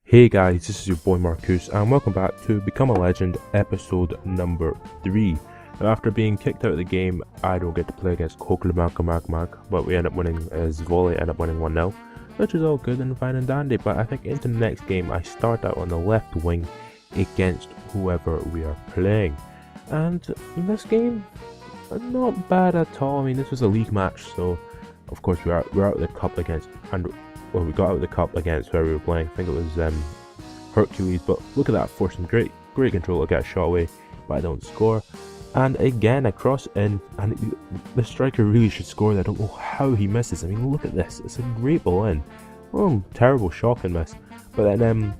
Hey guys, this is your boy Marcus and welcome back to Become a Legend episode number 3. Now, after being kicked out of the game, I don't get to play against Kokulamak, but we end up winning as Volley end up winning 1-0, which is all good and fine and dandy. But I think into the next game I start out on the left wing against whoever we are playing. And in this game, not bad at all. I mean, this was a league match, so of course we're out of the cup against we got out of the cup against where we were playing. I think it was Hercules, but look at that, forcing great control. I get a shot away, but I don't score. And again, I cross in, and the striker really should score. I don't know how he misses. I mean, look at this. It's a great ball in. Oh, terrible shocking miss. But then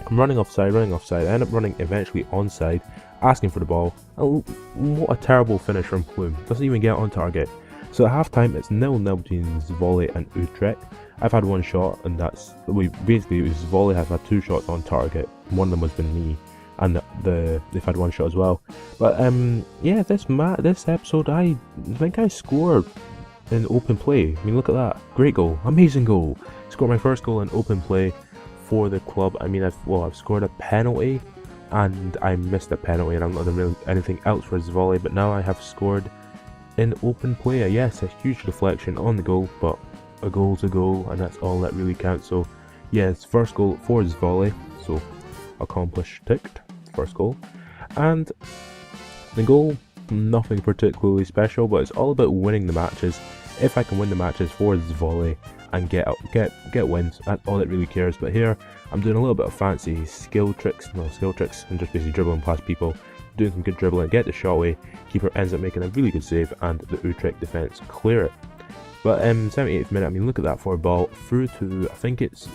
I'm running offside. I end up running eventually onside, asking for the ball. And what a terrible finish from Plume. Doesn't even get on target. So at half time, it's 0-0 between Volley and Utrecht. I've had one shot, and basically it was Volley have had 2 shots on target. One of them has been me, and they've had 1 shot as well. But yeah, this episode I think I scored in open play. I mean, look at that, great goal, amazing goal. Scored my first goal in open play for the club. I mean, I've scored a penalty, and I missed a penalty, and I'm not doing really anything else for Volley. But now I have scored in open play. Yes, a huge deflection on the goal, but a goal's a goal, and that's all that really counts. So yeah, it's first goal for his Volley, so accomplished, ticked, first goal. And the goal, nothing particularly special, but it's all about winning the matches. If I can win the matches for his Volley and get wins, that's all that really cares. But here I'm doing a little bit of fancy skill tricks, and just basically dribbling past people, doing some good dribbling, get the shot away, keeper ends up making a really good save, and the Utrecht defence clear it. But 78th minute, I mean, look at that for a ball through to, I think it's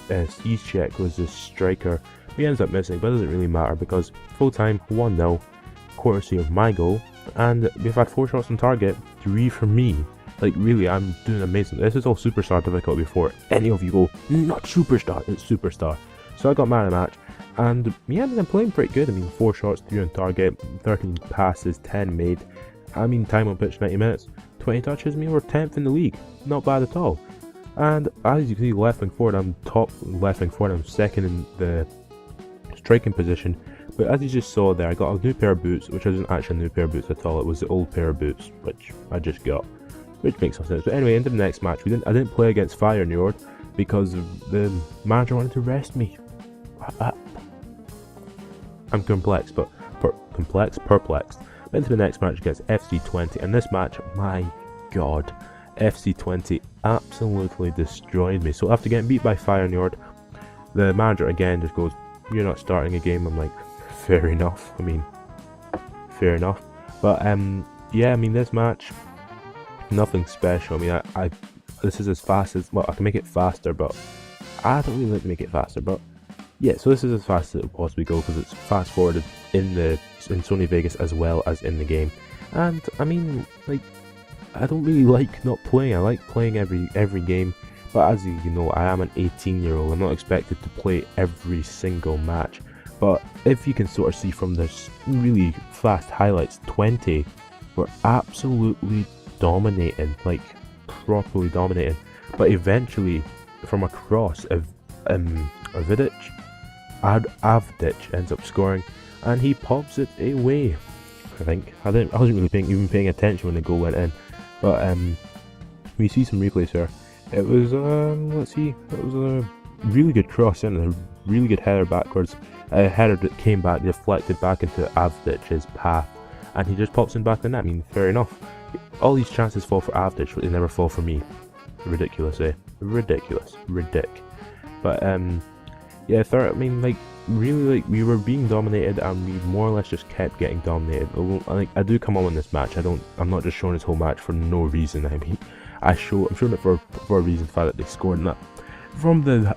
Check was the striker. He ends up missing, but it doesn't really matter because full time 1-0, courtesy of my goal. And we've had 4 shots on target, 3 from me. Like, really, I'm doing amazing. This is all superstar difficulty before any of you go, not superstar, it's superstar. So I got man of the match. And yeah, I mean, I'm playing pretty good. I mean, 4 shots, 3 on target, 13 passes, 10 made. I mean, time on pitch 90 minutes, 20 touches. I mean, we're 10th in the league. Not bad at all. And as you can see, left wing forward, I'm top left wing forward. I'm second in the striking position. But as you just saw there, I got a new pair of boots, which isn't actually a new pair of boots at all. It was the old pair of boots, which I just got, which makes no sense. But anyway, into the next match, I didn't play against Feyenoord because the manager wanted to rest me. I'm perplexed. Into the next match against FC20, and this match, my god, FC20 absolutely destroyed me. So after getting beat by Feyenoord, the manager again just goes, "You're not starting a game." I'm like, fair enough. I mean, fair enough. But yeah, I mean, this match, nothing special. I mean, this is as fast as, well, I can make it faster, but I don't really like to make it faster. But yeah, so this is as fast as it will possibly go because it's fast forwarded in Sony Vegas as well as in the game. And I mean, like, I don't really like not playing. I like playing every game, but as you know, I am an 18-year-old. I'm not expected to play every single match. But if you can sort of see from this really fast highlights, 20 were absolutely dominating, like properly dominating. But eventually, from a cross, Avdic ends up scoring, and he pops it away. I think I wasn't really even paying attention when the goal went in, but we see some replays here. It was it was a really good cross in, a really good header backwards, a header that came back, deflected back into Avdic's path, and he just pops in back in that. I mean, fair enough. All these chances fall for Avdic, but they never fall for me. Ridiculous, eh? Ridiculous. But yeah, I mean, like, really, like, we were being dominated, and we more or less just kept getting dominated. Like, I do come on in this match. I'm not just showing this whole match for no reason. I mean, I'm showing it for a reason. The fact that they scored, and that from the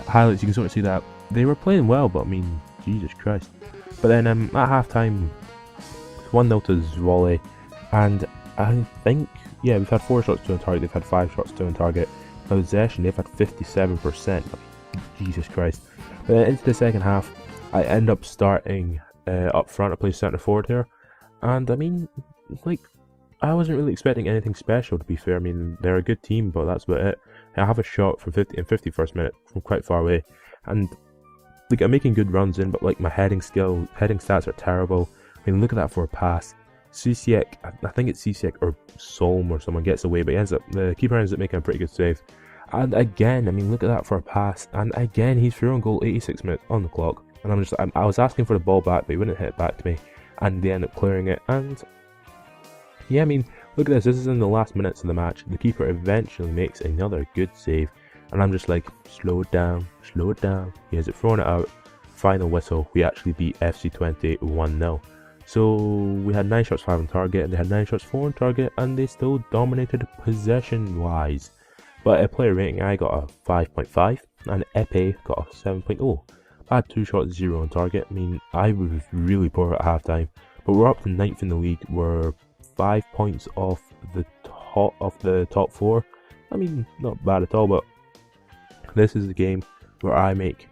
highlights, you can sort of see that they were playing well. But I mean, Jesus Christ. But then at halftime, 1-0 to Volley, and I think, yeah, we've had 4 shots to on target. They've had 5 shots to on target. Possession, they've had 57%. Jesus Christ. But then into the second half, I end up starting up front. I play centre forward here, and I mean, like, I wasn't really expecting anything special, to be fair. I mean, they're a good team, but that's about it. I have a shot from 51st minute from quite far away, and like I'm making good runs in, but like my heading stats are terrible. I mean, look at that for a pass. Cisiek, I think it's Cisiek or Solm or someone gets away, but the keeper ends up making a pretty good save. And again, I mean, look at that for a pass. And again, he's through on goal 86 minutes on the clock. And I was asking for the ball back, but he wouldn't hit it back to me. And they end up clearing it. And yeah, I mean, look at this. This is in the last minutes of the match. The keeper eventually makes another good save. And I'm just like, slow it down, slow it down. He has it thrown it out. Final whistle. We actually beat FC Twente 1-0. So we had 9 shots 5 on target, and they had 9 shots 4 on target, and they still dominated possession-wise. But at player rating, I got a 5.5, and Epe got a 7.0. I had 2 shots 0 on target. I mean, I was really poor at halftime, but we're up to 9th in the league. We're 5 points off the top 4. I mean, not bad at all, but this is the game where I make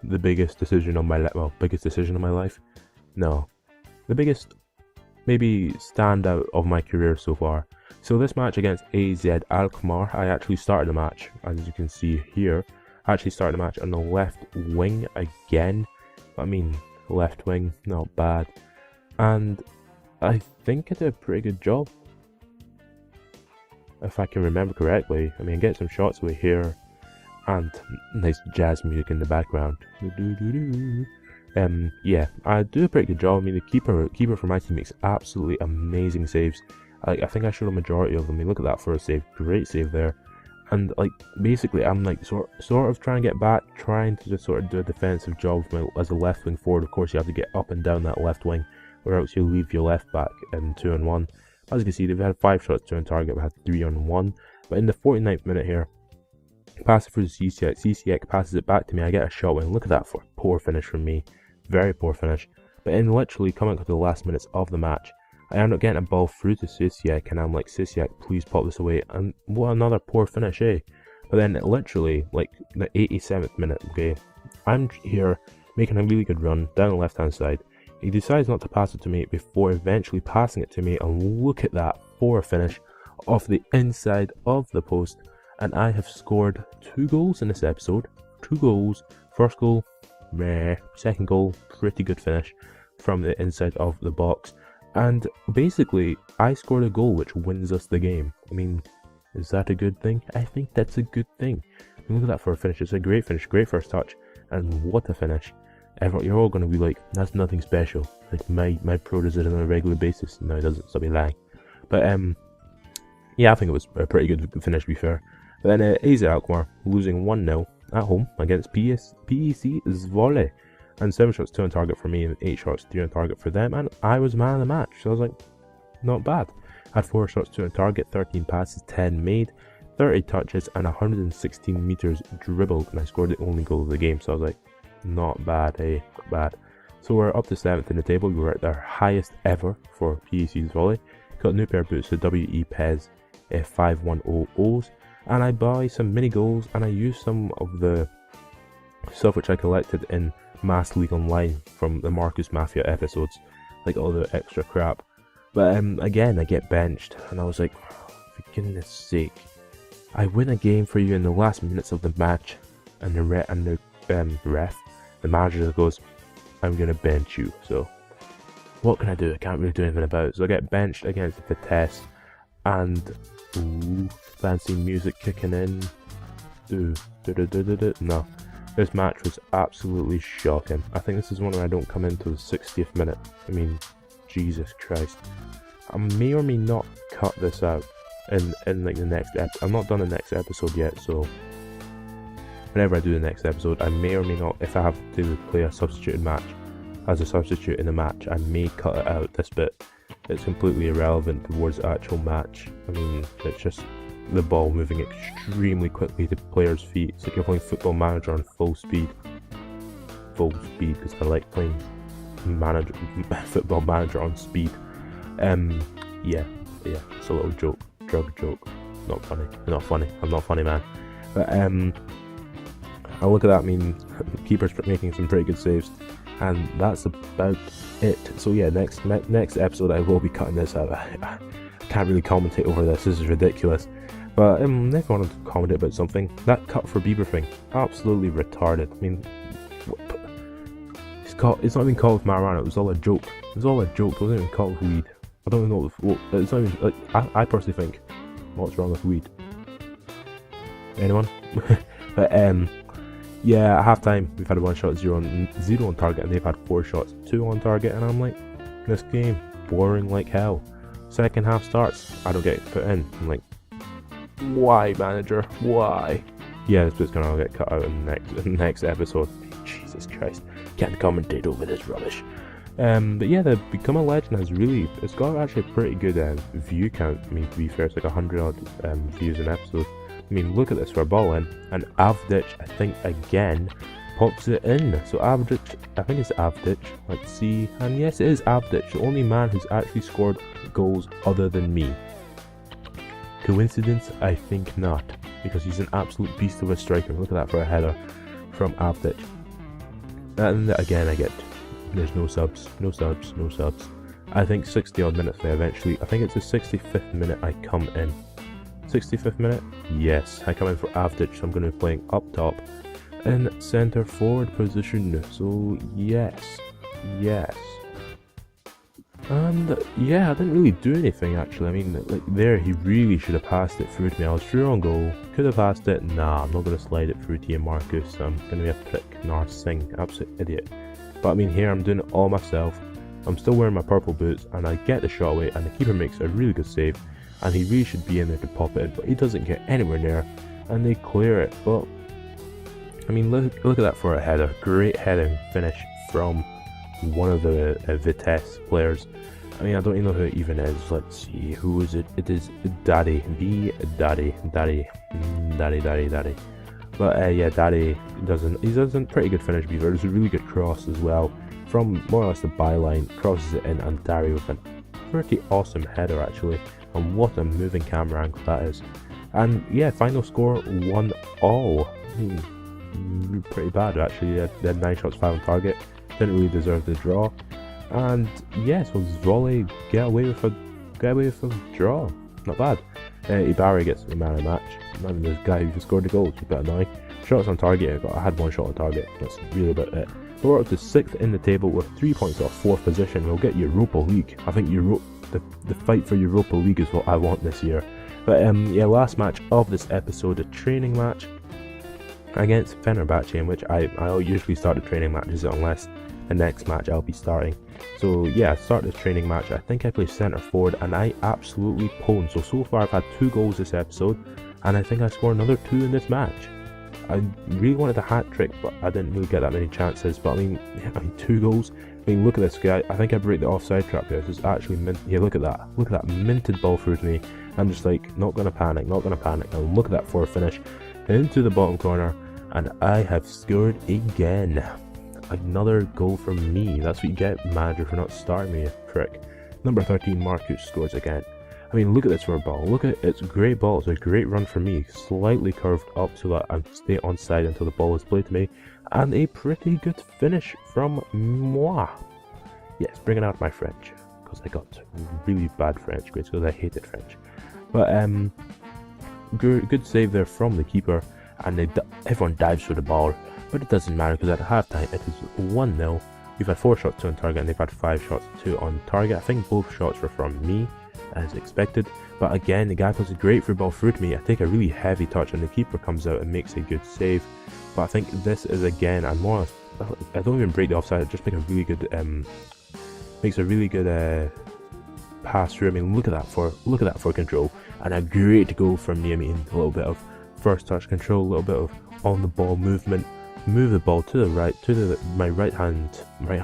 the biggest decision of my life. No, the biggest, maybe standout of my career so far. So this match against AZ Alkmaar, I actually started the match, as you can see here. I actually started the match on the left wing again. I mean, left wing, not bad. And I think I did a pretty good job, if I can remember correctly. I mean, get some shots away here, and nice jazz music in the background. Yeah, I do a pretty good job. I mean, the keeper for my team makes absolutely amazing saves. I think I showed a majority of them. I mean, look at that for a save, great save there. And like, basically, I'm like sort of trying to get back, trying to just sort of do a defensive job as a left wing forward. Of course, you have to get up and down that left wing, or else you'll leave your left back in 2-on-1. As you can see, they've had 5 shots 2 on target, we had 3-on-1. But in the 49th minute here, pass it through Cisiek. Cisiek passes it back to me. I get a shot win. Look at that for a poor finish from me. Very poor finish. But in literally coming to the last minutes of the match, I end up getting a ball through to Cisiek, and I'm like, Cisiek, please pop this away. And what another poor finish, eh? But then literally, like the 87th minute, okay, I'm here making a really good run down the left hand side. He decides not to pass it to me before eventually passing it to me, and look at that for a finish off the inside of the post. And I have scored 2 goals in this episode. 2 goals. First goal, meh. Second goal, pretty good finish from the inside of the box. And basically, I scored a goal which wins us the game. I mean, is that a good thing? I think that's a good thing. I mean, look at that for a finish. It's a great finish, great first touch. And what a finish. You're all going to be like, that's nothing special. Like, my pro does it on a regular basis. No, it doesn't, so I'll be lying. But, yeah, I think it was a pretty good finish, to be fair. But then AZ Alkmaar losing 1-0 at home against PES Zwolle. And 7 shots 2 on target for me, and 8 shots 3 on target for them. And I was man of the match, so I was like, not bad. I had 4 shots 2 on target, 13 passes, 10 made, 30 touches, and 116 meters dribbled. And I scored the only goal of the game, so I was like, not bad, eh? Not bad. So we're up to 7th in the table. We were at our highest ever for PES Zwolle. Got a new pair of boots, the WE PES 510Os. And I buy some mini goals, and I use some of the stuff which I collected in Mass League Online from the Marcus Mafia episodes, like all the extra crap. But again, I get benched, and I was like, for goodness sake, I win a game for you in the last minutes of the match, and the ref, the manager goes, I'm gonna bench you. So what can I do? I can't really do anything about it. So I get benched against Vitesse, and ooh, fancy music kicking in. No. This match was absolutely shocking. I think this is one where I don't come into the 60th minute. I mean, Jesus Christ. I may or may not cut this out in like the next episode. I'm not done the next episode yet, so whenever I do the next episode, I may or may not, if I have to play a substituted match as a substitute in the match, I may cut it out, this bit. It's completely irrelevant towards the actual match. I mean, it's just the ball moving extremely quickly to players' feet. It's like you're playing Football Manager on full speed. Full speed, because I like playing Football Manager on speed. Yeah, it's a little joke, drug joke. Not funny. I'm not funny, man. But I look at that. I mean, the keeper's making some pretty good saves, and that's about it. So yeah, next episode I will be cutting this out. I can't really commentate over this. This is ridiculous. But if I wanted to comment about something, that cut for Bieber thing, absolutely retarded. I mean, it's not even called marijuana. It was all a joke. It was all a joke. It wasn't even called weed. I don't even know. It's not even like I personally think, what's wrong with weed? Anyone? But yeah, at halftime we've had a 1 shot, 0 on target, and they've had 4 shots, 2 on target, and I'm like, this game boring like hell. Second half starts, I don't get put in. I'm like, why, manager? Why? Yeah, this bit's gonna get cut out in the next episode. Jesus Christ, can't commentate over this rubbish. But yeah, the Become a Legend it's got actually a pretty good view count. I mean, to be fair, it's like 100 odd views an episode. I mean, look at this for a ball in, and Avdic, I think again, pops it in. So Avdic, I think it's Avdic, let's see, and yes it is Avdic, the only man who's actually scored goals other than me. Coincidence? I think not, because he's an absolute beast of a striker. Look at that for a header from Avdic. And again, there's no subs. I think 60 odd minutes I think it's the 65th minute I come in. 65th minute? Yes, I come in for Avdic, so I'm going to be playing up top in centre forward position. So yes. And yeah, I didn't really do anything actually. I mean, like there, he really should have passed it through to me. I was through on goal, could have passed it. Nah, I'm not going to slide it through to you, Marcus. I'm going to be a prick, Narsing, absolute idiot. But I mean, here I'm doing it all myself. I'm still wearing my purple boots, and I get the shot away, and the keeper makes a really good save, and he really should be in there to pop it in, but he doesn't get anywhere near, and they clear it. But I mean, look at that for a header. Great heading finish from one of the Vitesse players. I mean, I don't even know who it even is. Let's see, who is it? It is Daddy. Daddy. But yeah, Daddy he does a pretty good finish. Beaver. There's a really good cross as well from more or less the byline, crosses it in, and Daddy with a pretty awesome header actually. And what a moving camera angle that is. And yeah, final score 1-all. Pretty bad actually. They had 9 shots, 5 on target. Didn't really deserve the draw. And yeah, so Zwolle get away with a draw. Not bad. Ibarra gets the man of the match. Man, this guy who just scored the goal, it's a bit annoying. Shots on target, I had 1 shot on target. That's really about it. We're up to 6th in the table with 3 points off 4th position. We'll get Europa League. I think the fight for Europa League is what I want this year. But yeah, last match of this episode, a training match against Fenerbahce, in which I'll usually start the training matches unless the next match I'll be starting. So yeah, I start this training match. I think I play centre forward, and I absolutely pwned. So far I've had 2 goals this episode, and I think I scored another 2 in this match. I really wanted a hat trick, but I didn't really get that many chances. But I mean 2 goals. I mean, look at this guy. I think I break the offside trap here. This is actually yeah, look at that minted ball through to me. I'm just like, not gonna panic. And look at that for a finish into the bottom corner, and I have scored again. Another goal from me. That's what you get, manager, for not starting me, you prick. Number 13, Marcus scores again. I mean, look at this for a ball. Look at it's a great ball. It's a great run for me. Slightly curved up so that I stay onside until the ball is played to me. And a pretty good finish from moi. Yes, bringing out my French, because I got really bad French grades because I hated French. But good save there from the keeper, and everyone dives for the ball. But it doesn't matter, because at halftime it is 1-0. We've had 4 shots, 2 on target, and they've had 5 shots, 2 on target. I think both shots were from me, as expected. But again, the guy puts a great free ball through to me. I take a really heavy touch, and the keeper comes out and makes a good save. But I think this is again, and more or less, I don't even break the offside. I just make a really good, pass through. I mean, look at that for control, and a great goal from me. I mean, a little bit of first touch control, a little bit of on the ball movement. Move the ball to the right, to my right hand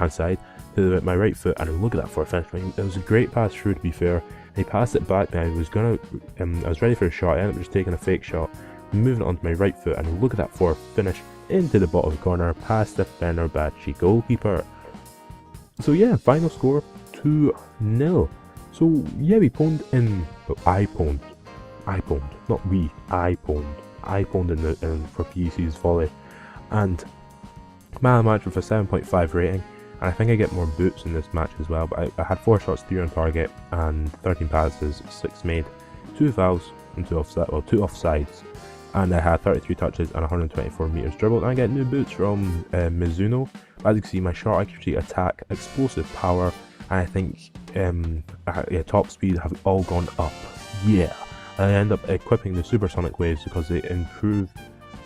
side, to my right foot, and look at that for a finish. I mean, it was a great pass through, to be fair. And he passed it back, and I was ready for a shot. I ended up just taking a fake shot, moving it onto my right foot, and look at that for a finish into the bottom corner, past the Fenerbahce goalkeeper. So yeah, final score 2-0. So yeah, we pwned in. Well, I pwned, not we. I pwned in for PEC's volley. And man of the match with a 7.5 rating, and I think I get more boots in this match as well. But I had 4 shots, 3 on target, and 13 passes, 6 made, 2 fouls, and 2 offside, well, 2 offsides. And I had 33 touches and 124 meters dribbled. And I get new boots from Mizuno. As you can see, my shot accuracy, attack, explosive power, and I think top speed have all gone up. Yeah. And I end up equipping the supersonic waves because they improve.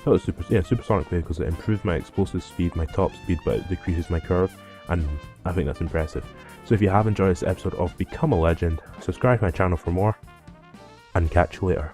Supersonic wave because it improves my explosive speed, my top speed, but it decreases my curve, and I think that's impressive. So if you have enjoyed this episode of Become a Legend, subscribe to my channel for more, and catch you later.